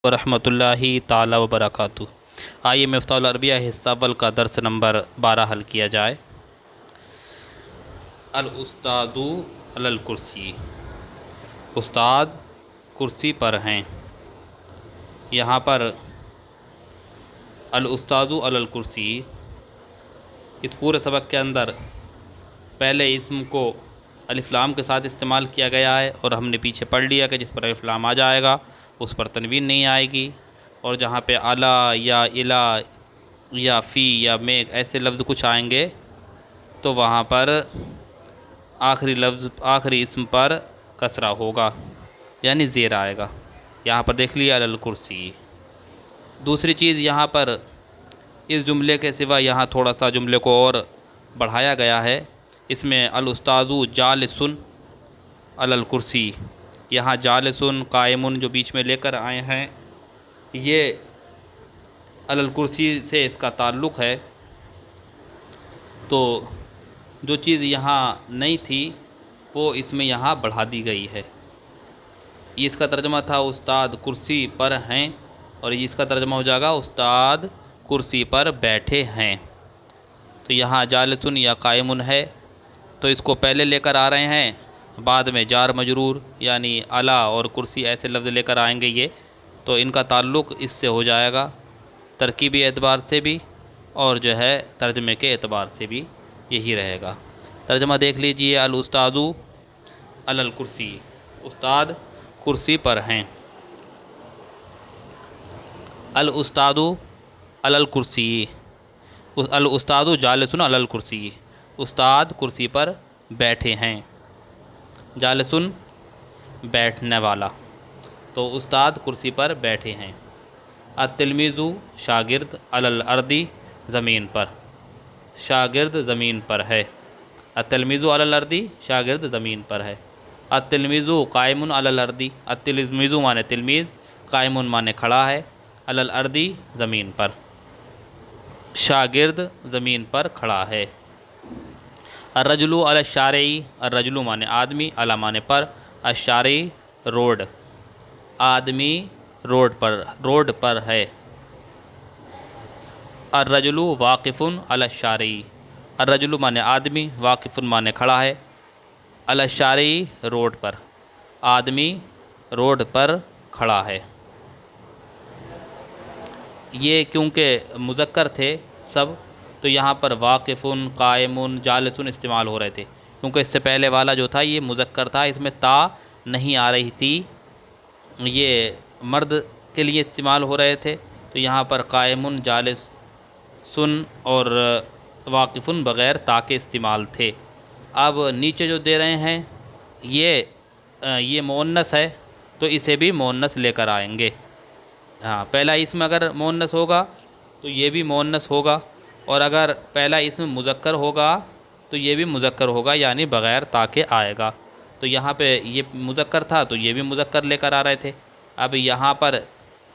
ورحمۃ اللہ تعالی وبرکاتہ۔ آئیے مفتاح العربیہ حصہ اول کا درس نمبر 12 حل کیا جائے۔ الاستاذ علی الکرسی، استاد کرسی پر ہیں۔ یہاں پر الاستاذ علی الکرسی اس پورے سبق کے اندر پہلے اسم کو الف لام کے ساتھ استعمال کیا گیا ہے، اور ہم نے پیچھے پڑھ لیا کہ جس پر الف لام آ جائے گا اس پر تنوین نہیں آئے گی، اور جہاں پہ اعلیٰ یا الا یا فی یا میں ایسے لفظ کچھ آئیں گے تو وہاں پر آخری اسم پر کسرہ ہوگا، یعنی زیر آئے گا۔ یہاں پر دیکھ لیا علی الکرسی۔ دوسری چیز، یہاں پر اس جملے کے سوا یہاں تھوڑا سا جملے کو اور بڑھایا گیا ہے۔ اس میں الاستاذ جالس علی الکرسی، یہاں جالسن قائمن جو بیچ میں لے کر آئے ہیں، یہ علی الکرسی سے اس کا تعلق ہے۔ تو جو چیز یہاں نہیں تھی وہ اس میں یہاں بڑھا دی گئی ہے۔ یہ اس کا ترجمہ تھا استاد کرسی پر ہیں، اور یہ اس کا ترجمہ ہو جائے گا استاد کرسی پر بیٹھے ہیں۔ تو یہاں جالسن یا قائمن ہے تو اس کو پہلے لے کر آ رہے ہیں، بعد میں جار مجرور یعنی اعلیٰ اور کرسی ایسے لفظ لے کر آئیں گے یہ، تو ان کا تعلق اس سے ہو جائے گا ترکیبی اعتبار سے بھی، اور جو ہے ترجمے کے اعتبار سے بھی یہی رہے گا۔ ترجمہ دیکھ لیجئے، الاستاذ علی الکرسی، استاد کرسی پر ہیں۔ الاستاذ علی الکرسی، الاستاذ جالسن علی الکرسی، استاد کرسی پر بیٹھے ہیں۔ جالسن بیٹھنے والا، تو استاد کرسی پر بیٹھے ہیں۔ التلمیذ شاگرد، علی الارض زمین پر، شاگرد زمین پر ہے۔ التلمیذ علی الارض، شاگرد زمین پر ہے۔ التلمیذ قائم علی الارض، التلمیذ مانے تلمیذ، قائم مانے کھڑا ہے، علی الارض زمین پر، شاگرد زمین پر کھڑا ہے۔ الرجل علی الشارع، الرجل مانے آدمی، علی مانے پر، الشارع روڈ، آدمی روڈ پر ہے۔ الرجل واقف علی الشارع، الرجل مانے آدمی، واقف مانے کھڑا ہے، علی الشارع روڈ پر، آدمی روڈ پر کھڑا ہے۔ یہ کیونکہ مذکر تھے سب، تو یہاں پر واقفن، قائمن، جالسن استعمال ہو رہے تھے، کیونکہ اس سے پہلے والا جو تھا یہ مذکر تھا، اس میں تا نہیں آ رہی تھی، یہ مرد کے لیے استعمال ہو رہے تھے، تو یہاں پر قائمن، جالسن اور واقفن بغیر تا کے استعمال تھے۔ اب نیچے جو دے رہے ہیں یہ مؤنث ہے، تو اسے بھی مؤنث لے کر آئیں گے۔ ہاں، پہلا اسم اگر مؤنث ہوگا تو یہ بھی مؤنث ہوگا، اور اگر پہلا اسم مذکر ہوگا تو یہ بھی مذکر ہوگا، یعنی بغیر تا کے آئے گا۔ تو یہاں پہ یہ مذکر تھا تو یہ بھی مذکر لے کر آ رہے تھے۔ اب یہاں پر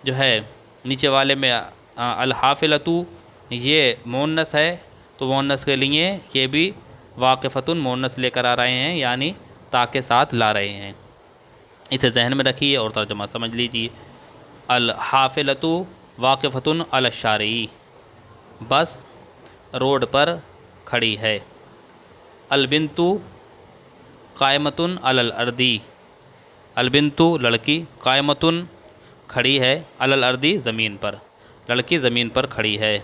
جو ہے نیچے والے میں الحافلۃ یہ مؤنث ہے، تو مؤنث کے لیے یہ بھی واقفتن مؤنث لے کر آ رہے ہیں، یعنی تا کے ساتھ لا رہے ہیں۔ اسے ذہن میں رکھیے اور ترجمہ سمجھ لیجیے۔ الحافلۃ واقفتن علی الشارع، بس روڈ پر کھڑی ہے۔ البنت قائمتن علی الارض، البنت لڑکی، قائمتن کھڑی ہے، علی الارض زمین پر، لڑکی زمین پر کھڑی ہے۔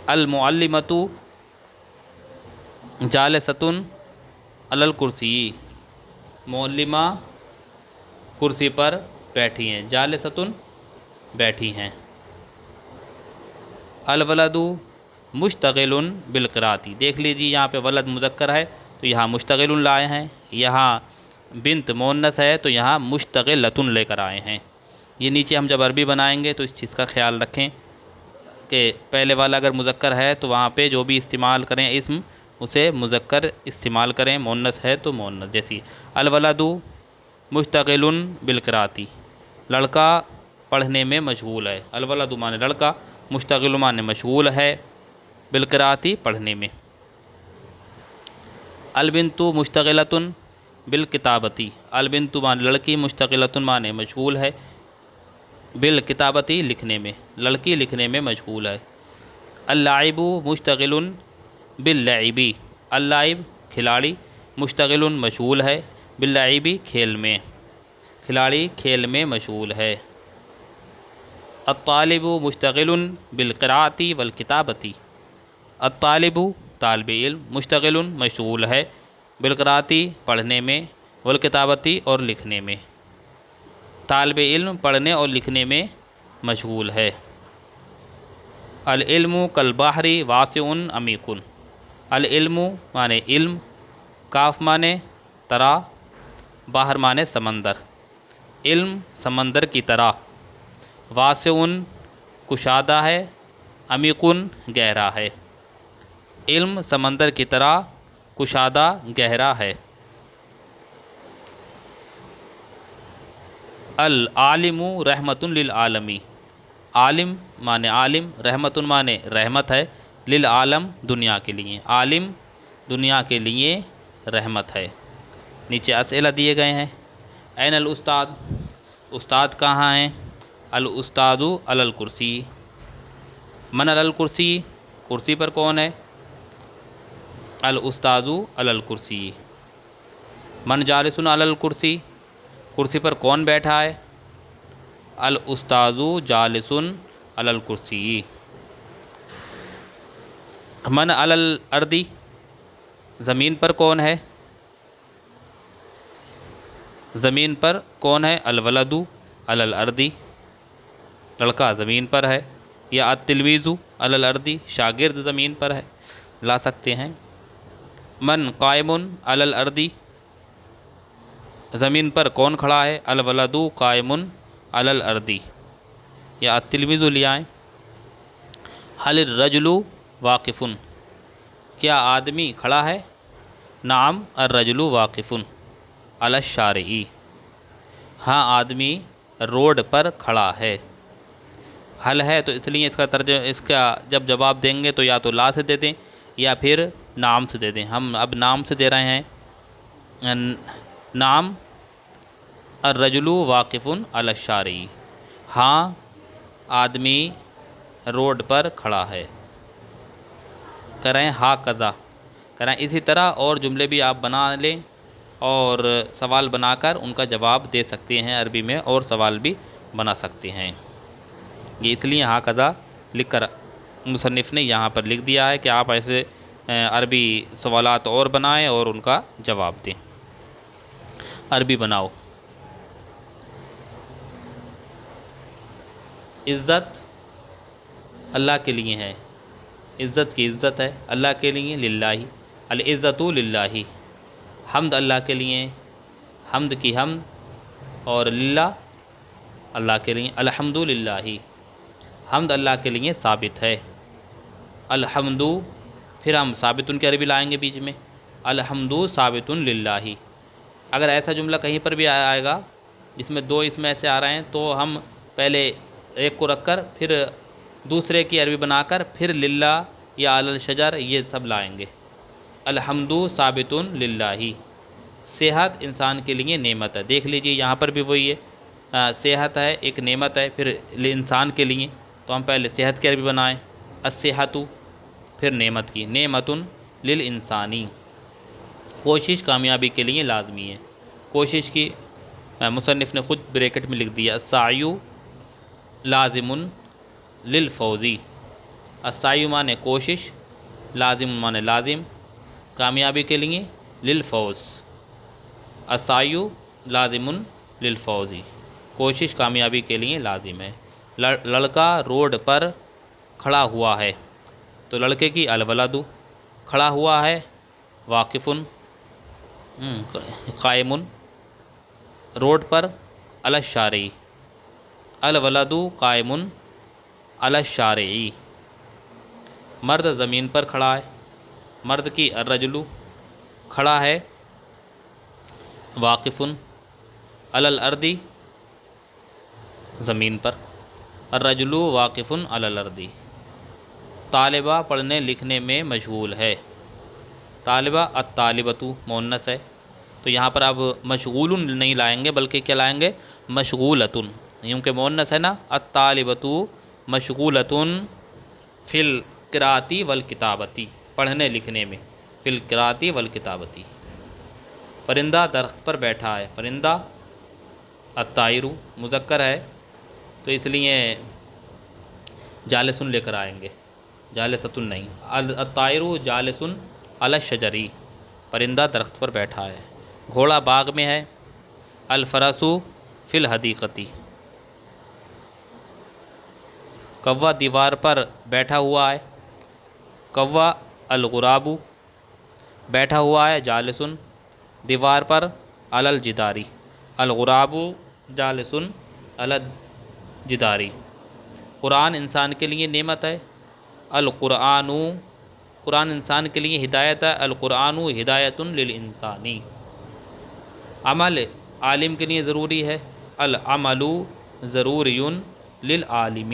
المعلمۃ جالستن علی الکرسی، معلمہ کرسی پر بیٹھی ہیں، جالستن بیٹھی ہیں۔ الولد مشتغل بالقراءۃ، دیکھ لیجیے یہاں پہ ولد مذکر ہے تو یہاں مشتغل لائے ہیں، یہاں بنت مؤنث ہے تو یہاں مشتغلۃ لے کر آئے ہیں۔ یہ نیچے ہم جب عربی بنائیں گے تو اس چیز کا خیال رکھیں کہ پہلے والا اگر مذکر ہے تو وہاں پہ جو بھی استعمال کریں اسم اسے مذکر استعمال کریں، مؤنث ہے تو مؤنث، جیسی الولد مشتغل بالقراءۃ، لڑکا پڑھنے میں مشغول ہے، الولد مانے لڑکا، مشتغل مانے مشغول ہے، بالقراءۃ پڑھنے میں۔ البنت مشتغلۃ، بالکتابتی، البنت مانے لڑکی، مشتغلۃ مانے مشغول ہے، بالکتابتی لکھنے میں، لڑکی لکھنے میں مشغول ہے۔ اللاعب مشتغل باللعب، اللاعب کھلاڑی، مشتغل مشغول ہے، باللعب کھیل میں، کھلاڑی کھیل میں مشغول ہے۔ الطالب مشتغل بالقراءۃ والکتابۃ، الطالب طالب علم، مشتغل مشغول ہے، بالقراءۃ پڑھنے میں، والکتابۃ اور لکھنے میں، طالب علم پڑھنے اور لکھنے میں مشغول ہے۔ العلم کالبحر واسع عمیق، العلم معنی علم، کاف معنی طرح، بحر معنی سمندر، علم سمندر کی طرح، واسع کشادہ ہے، عمیق گہرا ہے، علم سمندر کی طرح کشادہ گہرا ہے۔ العالم رحمۃ للعالمی، عالم معنی عالم، رحمۃ معنی رحمت ہے، للعالم دنیا کے لیے، عالم دنیا کے لیے رحمت ہے۔ نیچے اسئلہ دیے گئے ہیں۔ این الاستاد، استاد کہاں ہیں؟ الاستاد علی الکرسی، من علی الکرسی، کرسی پر کون ہے؟ الاستاذ علی الکرسی، من جالس علی الکرسی، کرسی پر کون بیٹھا ہے؟ الاستاذ جالس علی الکرسی۔ من علی الارض، زمین پر کون ہے؟ زمین پر کون ہے؟ الولد علی الارض، لڑکا زمین پر ہے، یا التلمیذ علی الارض، شاگرد زمین پر ہے، لا سکتے ہیں۔ من قائم علی الارض، زمین پر کون کھڑا ہے؟ الولد قائم علی الارض، یا التلمیذ لے آئیں۔ هل الرجل واقف، کیا آدمی کھڑا ہے؟ نعم الرجل واقف علی الشارع، ہاں آدمی روڈ پر کھڑا ہے۔ حل ہے تو اس لیے اس کا ترجمہ، اس کا جب جواب دیں گے تو یا تو لا سے دے دیں یا پھر نام سے دے دیں۔ ہم اب نام سے دے رہے ہیں۔ نام الرجل واقف علی الشارع، ہاں آدمی روڈ پر کھڑا ہے۔ کریں ہا قضا، کریں اسی طرح اور جملے بھی آپ بنا لیں اور سوال بنا کر ان کا جواب دے سکتے ہیں عربی میں، اور سوال بھی بنا سکتے ہیں۔ یہ اس لیے ہا قضا لکھ کر مصنف نے یہاں پر لکھ دیا ہے کہ آپ ایسے عربی سوالات اور بنائیں اور ان کا جواب دیں۔ عربی بناؤ۔ عزت اللہ کے لیے ہے، عزت کی عزت ہے اللہ کے لیے، للہ، العزت للہ، حمد اللہ کے لیے، حمد کی حمد، اور للہ اللہ کے لیے، الحمد للہ، حمد اللہ کے لیے ثابت ہے۔ الحمد، پھر ہم ثابت ان کی عربی لائیں گے بیچ میں، الحمد ثابت للہ۔ اگر ایسا جملہ کہیں پر بھی آئے گا جس میں دو اس میں ایسے آ رہے ہیں تو ہم پہلے ایک کو رکھ کر پھر دوسرے کی عربی بنا کر پھر للہ یا علی الشجر یہ سب لائیں گے۔ الحمد ثابت للہ، صحت انسان کے لیے نعمت ہے، دیکھ لیجئے یہاں پر بھی وہی ہے، صحت ہے ایک نعمت ہے، پھر انسان کے لیے تو ہم پہلے صحت کی عربی بنائیں، الصحت، پھر نعمت کی، نعمت للانسانی، کوشش کامیابی کے لیے لازمی ہے، کوشش کی مصنف نے خود بریکٹ میں لکھ دیا، السعی لازم للفوز، السعی معنی کوشش، لازم معنی لازم، کامیابی کے لیے، للفوز، السعی لازم للفوز، کوشش کامیابی کے لیے لازم ہے۔ لڑکا روڈ پر کھڑا ہوا ہے تو لڑکے کی الولد، کھڑا ہوا ہے واقف، قائم، روڈ پر، علی الشارع، الولد قائم علی الشارع، مرد زمین پر کھڑا ہے، مرد کی الرجل، کھڑا ہے واقف علی الارض، زمین پر، الرجل واقف علی الارض، طالبہ پڑھنے لکھنے میں مشغول ہے، طالبہ الطالبۃ مؤنث ہے تو یہاں پر اب مشغول نہیں لائیں گے بلکہ کیا لائیں گے؟ مشغولۃ، یوں کہ مؤنث ہے نا، الطالبۃ مشغولۃ فی القراءۃ والکتابۃ، پڑھنے لکھنے میں، فی القراءۃ والکتابۃ۔ پرندہ درخت پر بیٹھا ہے، پرندہ الطائر مذکر ہے تو اس لیے جالسن لے کر آئیں گے، جالستن نہیں۔ الطائر جالس علی الشجر، پرندہ درخت پر بیٹھا ہے۔ گھوڑا باغ میں ہے، الفرس فی الحدیقۃ۔ کوا دیوار پر بیٹھا ہوا ہے، کوا الغراب بیٹھا ہوا ہے، جالسن دیوار پر، علی الجدار، الغراب جالس علی الجدار۔ قرآن انسان کے لیے نعمت ہے، القرآن قرآن انسان کے لیے ہدایت ہے، القرآن ہدایۃ للانسان۔ عمل عالم کے لیے ضروری ہے، العمل ضروری للعالم۔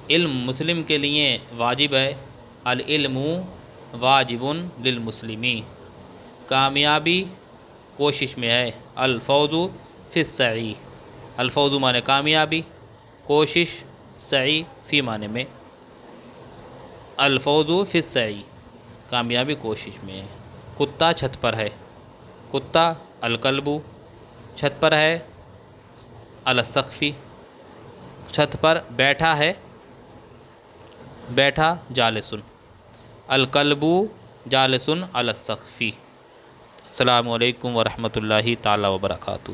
علم مسلم کے لیے واجب ہے، العلم واجب للمسلم۔ کامیابی کوشش میں ہے، الفوز فی السعی، الفوز معنی کامیابی، کوشش، سعی فی معنی میں، الفوز فی السعی کامیابی کوشش میں ہے۔ کتا چھت پر ہے، کتا الکلب چھت پر ہے، علی السقف چھت پر بیٹھا ہے، بیٹھا جالسن، الکلب جالسن علی السقف۔ السلام علیکم ورحمۃ اللہ تعالیٰ وبرکاتہ۔